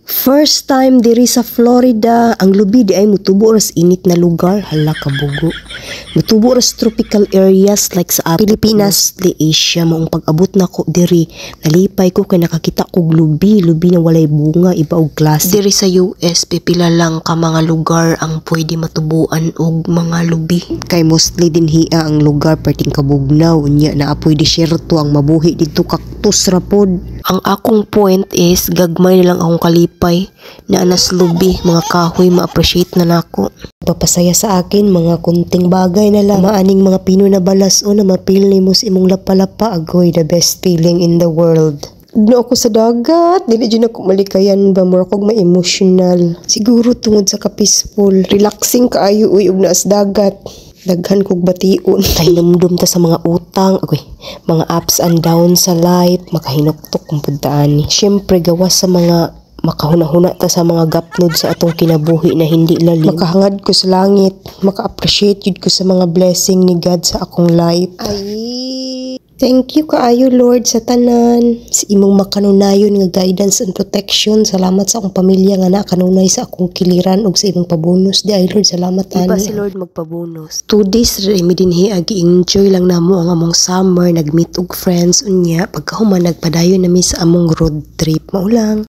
First time diri sa Florida, ang lubi di ay mutubo ras init na lugar, hala kabugo. Mutubo ras tropical areas like sa Pilipinas, di Asia, maong pag-abot na ko diri, nalipay ko kay nakakita ko lubi na walay bunga, iba og klase. Diri sa US, pipila lang ka mga lugar ang pwede matubuan og mga lubi. Kay mostly din hiya ang lugar perting kabugnaw, unya na pwede syerto ang mabuhi dito kaktus rapod. Ang akong point is, gagmay na lang akong kalipay na anas lubi, mga kahoy, ma-appreciate na nako. Papasaya sa akin, mga kunting bagay na lang. Maaning mga pino na balas o na mapil ni mo sa imong lapalapa, agoy, the best feeling in the world. Ugno ako sa dagat, dili dyan ako malikayan ba, more akong ma-emotional. Siguro tungod sa ka-peaceful, relaxing kaayo uy, ug naas dagat. Daghan kog bation. Kahinumdum ta sa mga utang, agoy, mga ups and downs sa life, makahinuktok kung puntaan ni. Siyempre, gawas sa mga makahuna-huna ta sa mga gapnod sa atong kinabuhi na hindi lalim. Makahangad ko sa langit, maka-appreciate yun ko sa mga blessing ni God sa akong life. Ay, thank you kaayo Lord sa tanan, sa imong makanunayon nga guidance and protection. Salamat sa akong pamilya nga nakanunay sa akong kiliran ug sa imong pabonus. Di ay Lord, salamat ani. Diba si Lord magpabonus? 2 days remi dinhi agi enjoy lang namo ang among summer, nagmeet og friends unya pagkahuman nagpadayon nami sa among road trip. Maulang